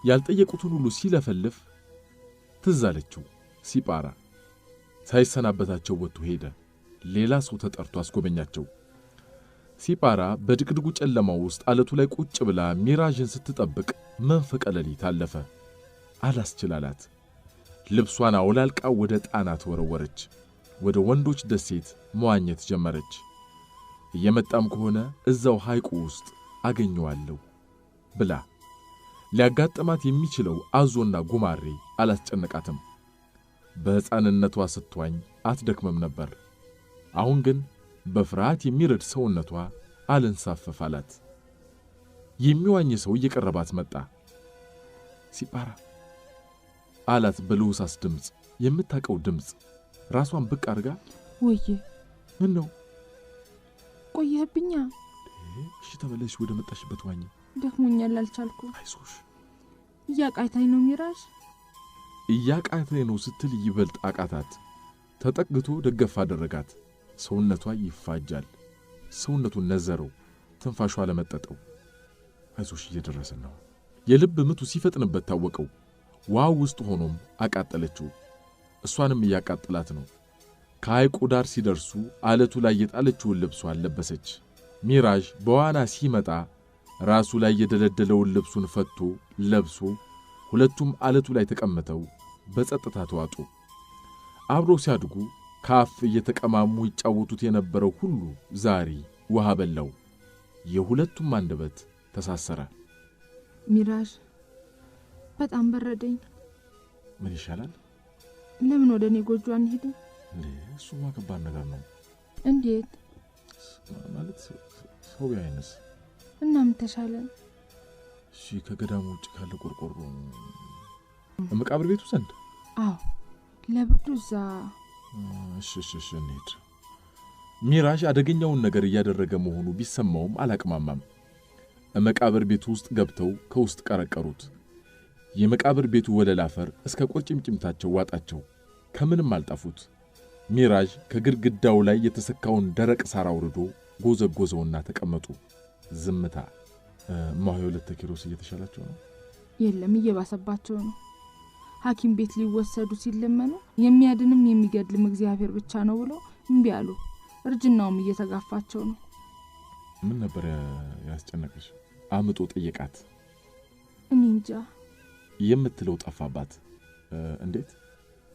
ያልጠየቁትን ሁሉ ሲለፈልፍ ትዝ አለችው ሲጳራ። ሳይሰናበታቸው ወጥቶ ሄደ። ሌላ ሰው ተጠርቶ አስጎበኛቸው። ሲጳራ በድቅድቁ ጨለማው ውስጥ አለቱ ላይ ቁጭ ብላ ሚራዥን ስትጠብቅ መንፈቀ ሌሊት አለፈ። አላስችላላት። ልብሷን አውላልቃ ወደ ጣና ተወረወረች። ወደ ወንዶች ደሴት መዋኘት ጀመረች። እየመጣም ከሆነ እዛው ሐይቁ ውስጥ አገኘዋለሁ ብላ ሊያጋጥማት የሚችለው አዞና ጉማሬ አላስጨነቃትም። በሕፃንነቷ ስትዋኝ አትደክመም ነበር። አሁን ግን በፍርሃት የሚረድ ሰውነቷ አልንሳፈፍ አላት። የሚዋኝ ሰው እየቀረባት መጣ። ሲጳራ አላት በልውሳስ ድምፅ፣ የምታውቀው ድምፅ። ራሷን ብቅ አድርጋ ወዬ ምን ነው ቆየህብኛ? እሺ ተመለሽ፣ ወደ መጣሽበት ዋኝ። ደክሞኛል፣ አልቻልኩ። አይዞሽ። እያቃይታኝ ነው ሚራዥ። እያቃይታኝ ነው ስትል ይበልጥ አቃታት። ተጠግቶ ደገፍ አደረጋት። ሰውነቷ ይፋጃል። ሰውነቱን ነዘረው። ትንፋሿ ለመጠጠው። አይዞሽ እየደረሰን ነው። የልብ ምቱ ሲፈጥንበት ታወቀው። ዋው ውስጥ ሆኖም አቃጠለችው። እሷንም እያቃጠላት ነው። ከሐይቁ ዳር ሲደርሱ አለቱ ላይ የጣለችውን ልብሷን ለበሰች። ሚራዥ በዋና ሲመጣ ራሱ ላይ የደለደለውን ልብሱን ፈቶ ለብሶ ሁለቱም አለቱ ላይ ተቀምጠው በጸጥታ ተዋጡ። አብረው ሲያድጉ ካፍ እየተቀማሙ ይጫወቱት የነበረው ሁሉ ዛሬ ውሃ በላው። የሁለቱም አንደበት ተሳሰረ። ሚራዥ በጣም በረደኝ። ምን ይሻላል? ለምን ወደ እኔ ጎጆ አንሄድም? እሱማ ከባድ ነገር ነው። እንዴት ማለት ሰው ያይነስ እና ምን ተሻለን? እሺ ከገዳሙ ውጭ ካለ ቆርቆሮ መቃብር ቤቱ ዘንድ። አዎ ለብርዱ እዛ። እሺ እንሂድ። ሚራዥ አደገኛውን ነገር እያደረገ መሆኑ ቢሰማውም አላቅማማም። መቃብር ቤቱ ውስጥ ገብተው ከውስጥ ቀረቀሩት። የመቃብር ቤቱ ወለል አፈር እስከ ቁርጭምጭምታቸው ዋጣቸው። ከምንም አልጣፉት። ሚራዥ ከግድግዳው ላይ የተሰካውን ደረቅ ሳር አውርዶ ጎዘጎዘውና ተቀመጡ። ዝምታ። እማሆይ ወለተ ኪሮስ እየተሻላቸው ነው? የለም እየባሰባቸው ነው። ሐኪም ቤት ሊወሰዱ ሲለመኑ የሚያድንም የሚገድልም እግዚአብሔር ብቻ ነው ብለው እምቢ አሉ። እርጅናውም እየተጋፋቸው ነው። ምን ነበር ያስጨነቀሽ? አምጦ ጠየቃት። እኔ እንጃ የምትለው ጠፋባት። እንዴት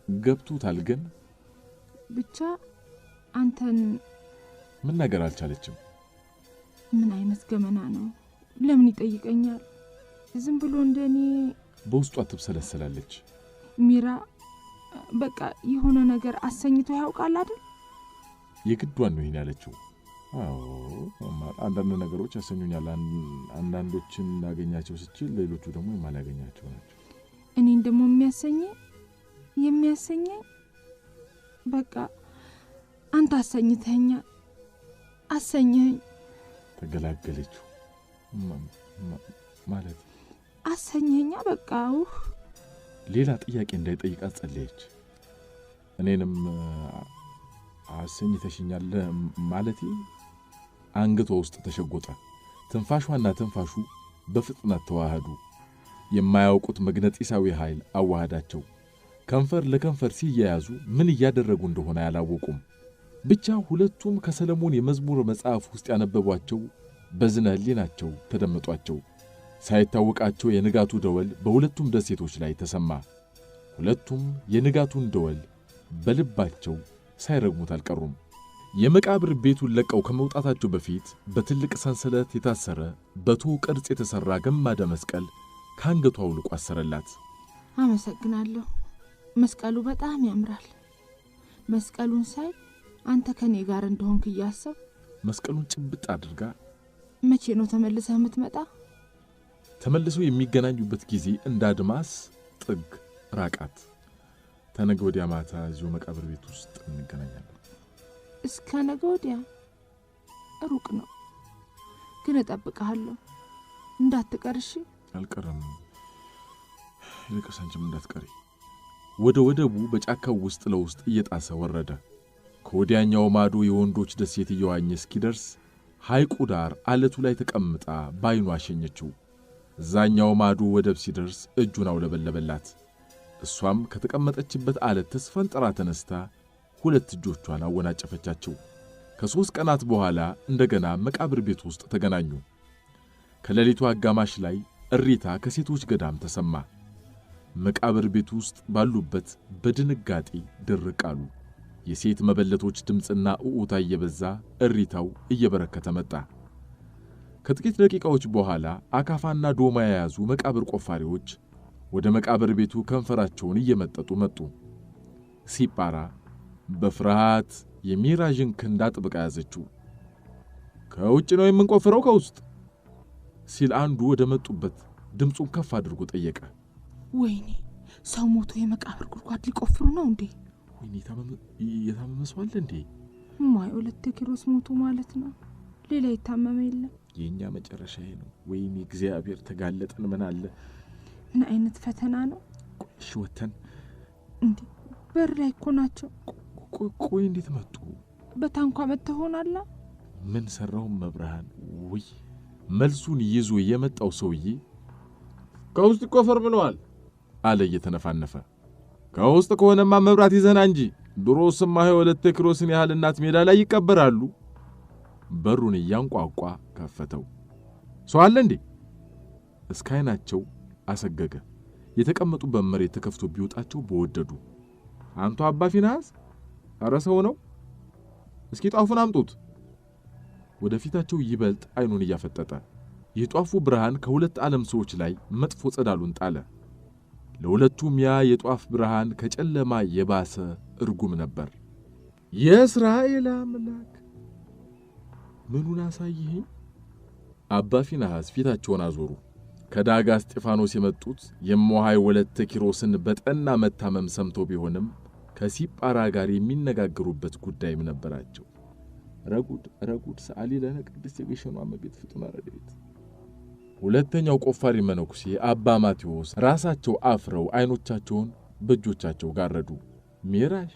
ገብቶታል? ግን ብቻ አንተን ምን ነገር አልቻለችም። ምን አይነት ገመና ነው? ለምን ይጠይቀኛል? ዝም ብሎ እንደኔ በውስጧ ትብሰለሰላለች። ሚራ በቃ የሆነ ነገር አሰኝቶ ያውቃል አይደል? የግዷን ነው ይሄን ያለችው። አዎ አንዳንድ ነገሮች ያሰኙኛል። አንዳንዶችን ያገኛቸው ስችል፣ ሌሎቹ ደግሞ የማላገኛቸው ናቸው። እኔን ደግሞ የሚያሰኘኝ በቃ አንተ አሰኝተኸኛል። አሰኘኸኝ። ተገላገለችው ማለት አሰኘኛ በቃ። ሌላ ጥያቄ እንዳይጠይቃት ጸለየች። እኔንም አሰኝተሽኛል ማለቴ አንገቷ ውስጥ ተሸጎጠ። ትንፋሿና ትንፋሹ በፍጥነት ተዋሃዱ። የማያውቁት መግነጢሳዊ ኃይል አዋሃዳቸው። ከንፈር ለከንፈር ሲያያዙ ምን እያደረጉ እንደሆነ ያላወቁም። ብቻ ሁለቱም ከሰለሞን የመዝሙር መጽሐፍ ውስጥ ያነበቧቸው በዝነ ህሊናቸው ተደመጧቸው። ሳይታወቃቸው የንጋቱ ደወል በሁለቱም ደሴቶች ላይ ተሰማ። ሁለቱም የንጋቱን ደወል በልባቸው ሳይረግሙት አልቀሩም። የመቃብር ቤቱን ለቀው ከመውጣታቸው በፊት በትልቅ ሰንሰለት የታሰረ በቱ ቅርጽ የተሰራ ገማደ መስቀል ካንገቷ አውልቆ አሰረላት። አመሰግናለሁ። መስቀሉ በጣም ያምራል። መስቀሉን ሳይ አንተ ከኔ ጋር እንደሆንክ እያሰብ መስቀሉን ጭብጥ አድርጋ መቼ ነው ተመልሰህ የምትመጣ? ተመልሰው የሚገናኙበት ጊዜ እንደ አድማስ ጥግ ራቃት። ተነገ ወዲያ ማታ እዚሁ መቃብር ቤት ውስጥ እንገናኛለን። እስከ ነገ ወዲያ ሩቅ ነው። ግን እጠብቅሃለሁ እንዳትቀርሽ። አልቀረም። ለቀሳንችም እንዳትቀሪ። ወደ ወደቡ በጫካው ውስጥ ለውስጥ እየጣሰ ወረደ። ከወዲያኛው ማዶ የወንዶች ደሴት እየዋኘ እስኪደርስ ሐይቁ ዳር አለቱ ላይ ተቀምጣ ባይኗ አሸኘችው። እዛኛው ማዶ ወደብ ሲደርስ እጁን አውለበለበላት። እሷም ከተቀመጠችበት አለት ተስፈንጥራ ተነስታ ሁለት እጆቿን አወናጨፈቻቸው። ከ3 ቀናት በኋላ እንደገና መቃብር ቤት ውስጥ ተገናኙ። ከሌሊቱ አጋማሽ ላይ እሪታ ከሴቶች ገዳም ተሰማ። መቃብር ቤት ውስጥ ባሉበት በድንጋጤ ድርቅ አሉ። የሴት መበለቶች ድምፅና ኡኡታ እየበዛ እሪታው እየበረከተ መጣ። ከጥቂት ደቂቃዎች በኋላ አካፋና ዶማ የያዙ መቃብር ቆፋሪዎች ወደ መቃብር ቤቱ ከንፈራቸውን እየመጠጡ መጡ። ሲጳራ በፍርሃት የሚራዥን ክንድ አጥብቃ ያዘችው። ከውጭ ነው የምንቆፍረው ከውስጥ ሲል አንዱ ወደ መጡበት ድምፁን ከፍ አድርጎ ጠየቀ። ወይኔ ሰው ሞቶ የመቃብር ጉድጓድ ሊቆፍሩ ነው እንዴ? ወይኔ የታመመ ሰው አለ እንዴ? ማይ 2 ኪሮስ ሞቱ ማለት ነው። ሌላ የታመመ የለም። የኛ መጨረሻ ይሄ ነው። ወይኔ እግዚአብሔር ተጋለጠን። ምን አለ? ምን አይነት ፈተና ነው? ቆሽ ወተን እንዴ በር ላይ እኮ ናቸው። ቆይ እንዴት መጡ? በታንኳ መተሆናላ። ምን ሰራው መብርሃን? ወይ መልሱን ይዞ የመጣው ሰውዬ ከውስጥ ቆፈር ብለዋል አለ እየተነፋነፈ። ከውስጥ ከሆነማ መብራት ይዘና እንጂ ድሮስማ 2 ኪሮስን ያህል እናት ሜዳ ላይ ይቀበራሉ። በሩን እያንቋቋ ከፈተው። ሰው አለ እንዴ? እስካይናቸው አሰገገ። የተቀመጡበት መሬት ተከፍቶ ቢወጣቸው በወደዱ። አንቱ አባ ፊናስ፣ ኧረ ሰው ነው፣ እስኪ ጧፉን አምጡት። ወደፊታቸው ይበልጥ አይኑን እያፈጠጠ የጧፉ ብርሃን ከሁለት ዓለም ሰዎች ላይ መጥፎ ጸዳሉን ጣለ። ለሁለቱም ያ የጧፍ ብርሃን ከጨለማ የባሰ እርጉም ነበር። የእስራኤል አምላክ ምኑን አሳይህ? አባ ፊናስ ፊታቸውን አዞሩ። ከዳጋ እስጢፋኖስ የመጡት የሞሃይ 2 ኪሮስን በጠና መታመም ሰምቶ ቢሆንም ከሲጳራ ጋር የሚነጋገሩበት ጉዳይም ነበራቸው። ረጉድ ሰዓሊ ለነ ቅድስት የግሸኗ እመቤት ፍጡና ረድኤት። ሁለተኛው ቆፋሪ መነኩሴ አባ ማቴዎስ ራሳቸው አፍረው አይኖቻቸውን በእጆቻቸው ጋረዱ። ሚራሽ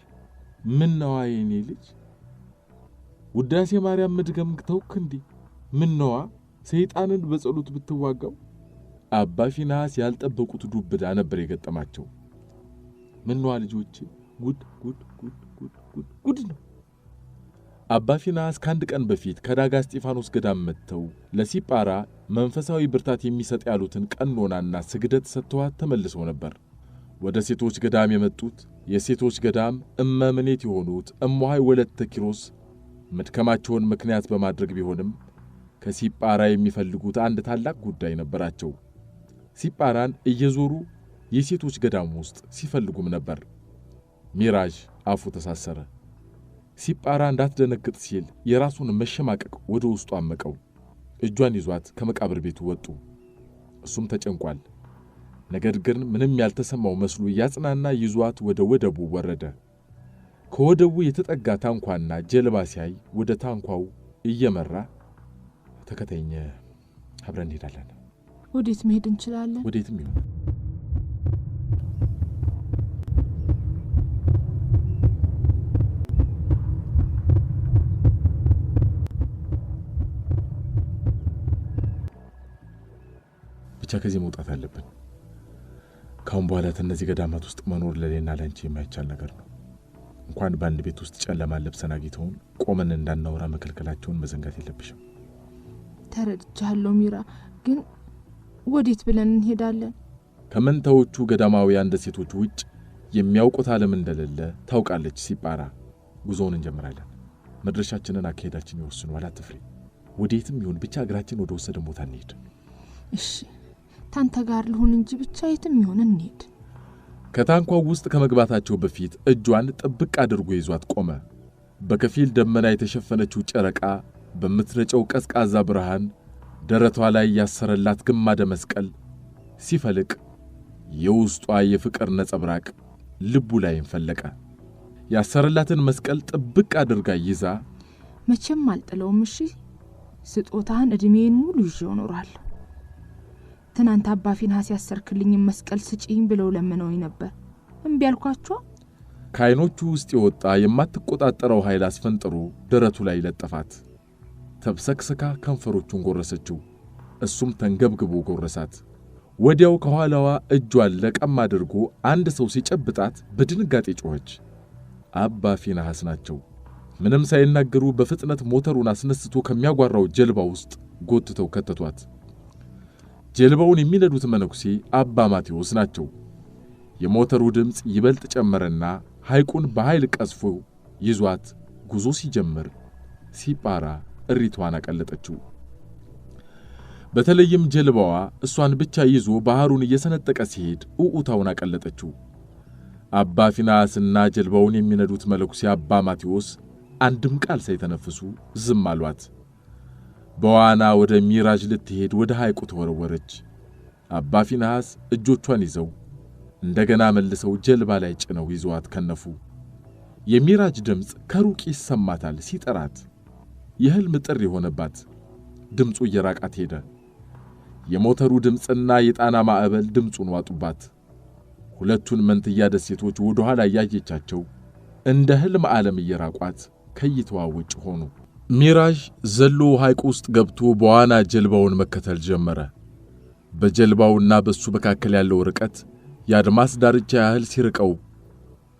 ምን ነዋ የኔ ልጅ? ውዳሴ ማርያም መድገም ተውክ እንዴ? ምን ነዋ ሰይጣንን በጸሎት ብትዋጋው? አባ ፊናስ ያልጠበቁት ዱብዳ ነበር የገጠማቸው። ምን ነዋ ልጆቼ? ጉድ ነው። አባ ፊናስ ከአንድ ቀን በፊት ከዳጋ እስጢፋኖስ ገዳም መጥተው ለሲጳራ መንፈሳዊ ብርታት የሚሰጥ ያሉትን ቀኖናና ስግደት ሰጥተዋት ተመልሰው ነበር። ወደ ሴቶች ገዳም የመጡት የሴቶች ገዳም እመምኔት የሆኑት እሞሃይ 2 ኪሮስ መድከማቸውን ምክንያት በማድረግ ቢሆንም ከሲጳራ የሚፈልጉት አንድ ታላቅ ጉዳይ ነበራቸው። ሲጳራን እየዞሩ የሴቶች ገዳም ውስጥ ሲፈልጉም ነበር። ሚራዥ አፉ ተሳሰረ። ሲጳራ እንዳትደነግጥ ሲል የራሱን መሸማቀቅ ወደ ውስጡ አመቀው። እጇን ይዟት ከመቃብር ቤቱ ወጡ። እሱም ተጨንቋል። ነገር ግን ምንም ያልተሰማው መስሎ ያጽናና ይዟት ወደ ወደቡ ወረደ። ከወደቡ የተጠጋ ታንኳና ጀልባ ሲያይ ወደ ታንኳው እየመራ ተከተኝ፣ አብረን እንሄዳለን። ወዴት መሄድ እንችላለን? ወዴትም ይሁን። ብቻ ከዚህ መውጣት አለብን። ካሁን በኋላ እነዚህ ገዳማት ውስጥ መኖር ለሌና ለንቺ የማይቻል ነገር ነው። እንኳን በአንድ ቤት ውስጥ ጨለማ ለብሰን አግኝተውን ቆመን እንዳናወራ መከልከላቸውን መዘንጋት የለብሽም። ተረድቻለሁ ሚራ፣ ግን ወዴት ብለን እንሄዳለን? ከመንታዎቹ ገዳማውያን ደሴቶች ውጭ የሚያውቁት ዓለም እንደሌለ ታውቃለች ሲጳራ። ጉዞውን እንጀምራለን። መድረሻችንን አካሄዳችን ይወስኗል። አትፍሪ። ወዴትም ይሁን ብቻ እግራችን ወደ ወሰደን ቦታ እንሄድ። እሺ ታንተ ጋር ልሁን እንጂ ብቻ የትም ይሁን እንሄድ። ከታንኳው ውስጥ ከመግባታቸው በፊት እጇን ጥብቅ አድርጎ ይዟት ቆመ። በከፊል ደመና የተሸፈነችው ጨረቃ በምትረጨው ቀዝቃዛ ብርሃን ደረቷ ላይ ያሰረላት ግማደ መስቀል ሲፈልቅ የውስጧ የፍቅር ነጸብራቅ ልቡ ላይ ፈለቀ። ያሰረላትን መስቀል ጥብቅ አድርጋ ይዛ መቼም አልጥለውም እሺ ስጦታህን እድሜን ሙሉ ይዤው እኖራለሁ። ትናንት አባ ፊንሐስ ያሰርክልኝ መስቀል ስጪኝ ብለው ለምነውኝ ነበር። እምቢ አልኳቸው። ከዓይኖቹ ውስጥ የወጣ የማትቆጣጠረው ኃይል አስፈንጥሮ ደረቱ ላይ ለጠፋት። ተብሰክስካ ከንፈሮቹን ጎረሰችው። እሱም ተንገብግቦ ጎረሳት። ወዲያው ከኋላዋ እጇን ለቀም አድርጎ አንድ ሰው ሲጨብጣት በድንጋጤ ጮኸች። አባ ፊንሐስ ናቸው። ምንም ሳይናገሩ በፍጥነት ሞተሩን አስነስቶ ከሚያጓራው ጀልባ ውስጥ ጎትተው ከተቷት። ጀልባውን የሚነዱት መነኩሴ አባ ማቴዎስ ናቸው። የሞተሩ ድምፅ ይበልጥ ጨመረና ሐይቁን በኃይል ቀዝፎ ይዟት ጉዞ ሲጀምር ሲጳራ እሪቷን አቀለጠችው። በተለይም ጀልባዋ እሷን ብቻ ይዞ ባህሩን እየሰነጠቀ ሲሄድ ኡኡታውን አቀለጠችው። አባ ፊንሐስና ጀልባውን የሚነዱት መነኩሴ አባ ማቴዎስ አንድም ቃል ሳይተነፍሱ ዝም አሏት። በዋና ወደ ሚራጅ ልትሄድ ወደ ሐይቁ ተወረወረች። አባ ፊንሐስ እጆቿን ይዘው እንደገና መልሰው ጀልባ ላይ ጭነው ይዘዋት ከነፉ። የሚራጅ ድምፅ ከሩቅ ይሰማታል ሲጠራት። የሕልም ጥሪ ሆነባት። ድምፁ እየራቃት ሄደ። የሞተሩ ድምፅና የጣና ማዕበል ድምፁን ዋጡባት። ሁለቱን መንትያ ደሴቶች ወደ ኋላ ያየቻቸው እንደ ሕልም ዓለም እየራቋት ከይተዋ ውጭ ሆኑ። ሚራጅ ዘሎ ሐይቁ ውስጥ ገብቶ በዋና ጀልባውን መከተል ጀመረ። በጀልባውና በሱ መካከል ያለው ርቀት የአድማስ ዳርቻ ያህል ሲርቀው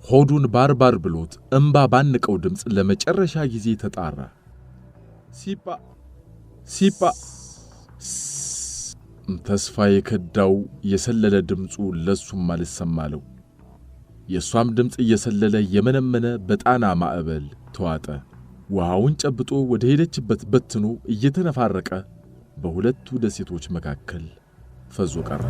ሆዱን ባርባር ብሎት እንባ ባንቀው ድምፅ ለመጨረሻ ጊዜ ተጣራ። ሲጳ ሲጳ ተስፋ የከዳው የሰለለ ድምፁ ለሱም አልሰማለው። የሷም ድምፅ እየሰለለ የመነመነ በጣና ማዕበል ተዋጠ። ውሃውን ጨብጦ ወደ ሄደችበት በትኖ እየተነፋረቀ በሁለቱ ደሴቶች መካከል ፈዞ ቀረ።